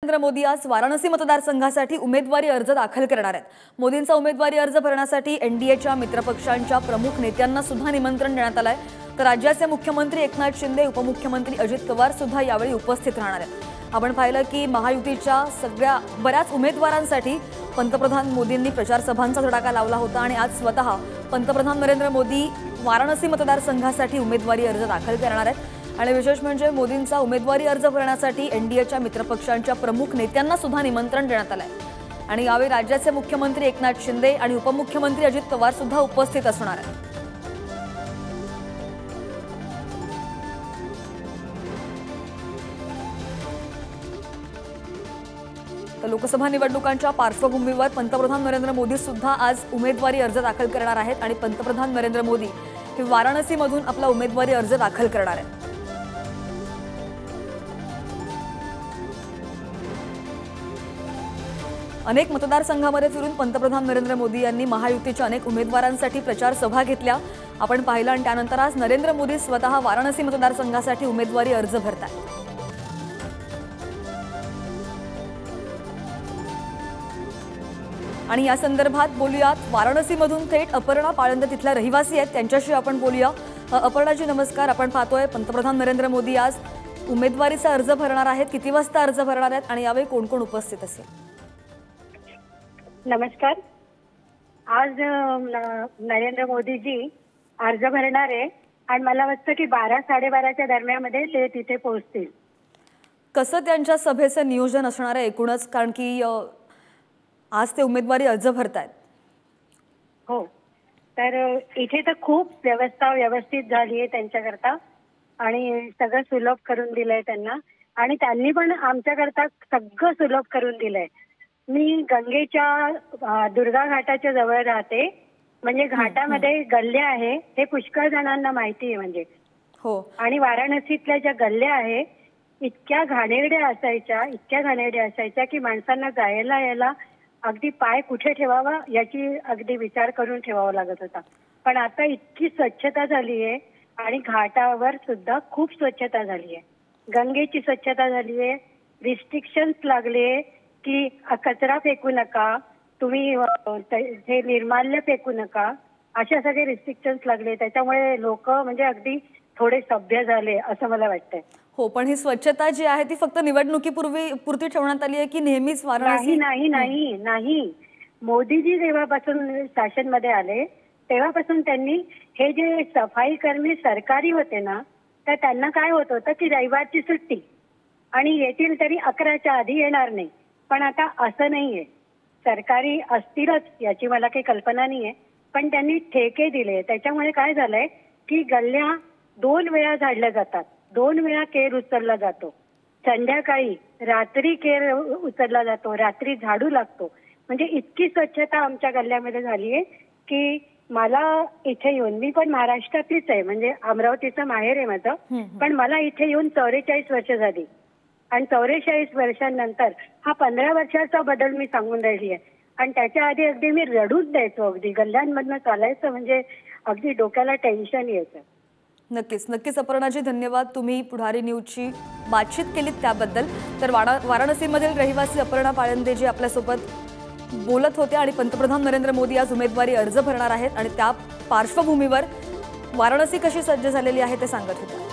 नरेंद्र मोदी आज वाराणसी मतदारसंघासाठी उमेदवारी अर्ज दाखल करणार आहेत। मोदींचा उमेदवारी अर्ज भरण्यासाठी एनडीएच्या मित्रपक्षांच्या प्रमुख नेत्यांना सुद्धा निमंत्रण देण्यात आलंय। तर राज्याचे मुख्यमंत्री एकनाथ शिंदे, उपमुख्यमंत्री अजित पवार सुद्धा यावेळी उपस्थित राहणार आहेत। आपण पाहिलं की महायुतीच्या बऱ्याच उमेदवारांसाठी पंतप्रधान मोदींनी प्रचार सभांचा धडाका लावला होता आणि आज स्वतः पंतप्रधान नरेंद्र मोदी वाराणसी मतदारसंघासाठी उमेदवारी अर्ज दाखल करणार आहेत। आणि विशेष म्हणजे मोदींचा उमेदवारी अर्ज भरण्यासाठी एनडीएच्या मित्रपक्षांच्या प्रमुख नेत्यांना सुद्धा निमंत्रण देण्यात आलंय। आणि यावेळी राज्याचे मुख्यमंत्री एकनाथ शिंदे आणि उपमुख्यमंत्री अजित पवार सुद्धा उपस्थित असणार आहेत। तर लोकसभा निवडणुकांच्या पार्श्वभूमीवर पंतप्रधान नरेंद्र मोदी सुद्धा आज उमेदवारी अर्ज दाखल करणार आहेत आणि पंतप्रधान नरेंद्र मोदी हे वाराणसीमधून आपला उमेदवारी अर्ज दाखल करणार आहेत। अनेक मतदारसंघांमध्ये फिरून पंतप्रधान नरेंद्र मोदी यांनी महायुतीच्या अनेक उमेदवारांसाठी प्रचार सभा घेतल्या। आपण पाहिलं आणि त्यानंतर आज नरेंद्र मोदी स्वतः वाराणसी मतदारसंघासाठी उमेदवारी अर्ज भरतात। आणि या संदर्भात बोलूयात, वाराणसीमधून थेट अपर्णा पाळंदे तिथल्या रहिवासी आहेत, त्यांच्याशी आपण बोलूया। अपर्णाजी नमस्कार। आपण पाहतोय पंतप्रधान नरेंद्र मोदी आज उमेदवारीचा अर्ज भरणार आहेत, किती वाजता अर्ज भरणार आहेत आणि यावेळी कोण कोण उपस्थित असेल? नमस्कार। आज नरेंद्र मोदीजी अर्ज भरणार आहे आणि मला वाटतं की 12-12:30च्या दरम्यानमध्ये ते तिथे पोहोचतील। कसं त्यांच्या सभेचं नियोजन असणार आहे एकूणच, कारण की आज ते उमेदवारी अर्ज भरतायत? हो, तर इथे तर खूप व्यवस्था व्यवस्थित झाली आहे त्यांच्याकरता आणि सगळं सुलभ करून दिलंय त्यांना आणि त्यांनी पण आमच्याकरता सगळं सुलभ करून दिलंय। मी गंगेच्या दुर्गा घाटाच्या जवळ राहते, म्हणजे घाटामध्ये गल्ल्या आहे हे पुष्कळ जणांना माहिती आहे म्हणजे हो। आणि वाराणसीतल्या ज्या गल्ल्या आहे इतक्या घाणेरड्या असायच्या की माणसांना जायला यायला अगदी पाय कुठे ठेवावा याची अगदी विचार करून ठेवावा लागत होता। पण आता इतकी स्वच्छता झाली आहे आणि घाटावर सुद्धा खूप स्वच्छता झाली आहे, गंगेची स्वच्छता झाली आहे। रिस्ट्रिक्शन्स लागले की कचरा फेकू नका, तुम्ही हे निर्माल्य फेकू नका, अशा सगळे रिस्ट्रिक्शन्स लागले। त्याच्यामुळे लोक म्हणजे अगदी थोडे सभ्य झाले असं मला वाटतंय। हो, पण ही स्वच्छता जी आहे ती फक्त निवडणुकीपुरती ठेवण्यात आली आहे की नेहमीच वाराणसी? नाही, मोदीजी जेव्हापासून शासनमध्ये आले तेव्हापासून त्यांनी हे जे सफाई कर्मी सरकारी होते ना, तर त्यांना काय होत होतं की रविवारची सुट्टी आणि येतील तरी 11च्या आधी येणार नाही। पण आता असं नाहीये, सरकारी असतीलच याची मला काही कल्पना नाहीये, पण त्यांनी ठेके दिले। त्याच्यामुळे काय झालंय की गल्ल्या 2 वेळा झाडल्या जातात, 2 वेळा केर उचलला जातो, संध्याकाळी रात्री केर उचलला जातो, रात्री झाडू लागतो। म्हणजे इतकी स्वच्छता आमच्या गल्ल्यामध्ये झाली आहे की मला इथे येऊन, मी पण महाराष्ट्रातलीच आहे, म्हणजे अमरावतीचं माहेर आहे माझं, पण मला इथे येऊन 44 वर्ष झाली आणि 44 वर्षांनंतर हा 15 वर्षाचा बदल मी सांगून राहिली आहे। आणि त्याच्या आधी अगदी मी रडूच द्यायचो, अगदी गल्ल्यांमधनं चालायचं म्हणजे अगदी डोक्याला टेन्शन यायचं। नक्कीच अपर्णाजी, धन्यवाद। तुम्ही पुढारी न्यूजची बातचीत केलीत त्याबद्दल। तर वाराणसीमधील रहिवासी अपर्णा पाळंदे जी आपल्यासोबत बोलत होते आणि पंतप्रधान नरेंद्र मोदी आज उमेदवारी अर्ज भरणार आहेत आणि त्या पार्श्वभूमीवर वाराणसी कशी सज्ज झालेली आहे ते सांगत होते।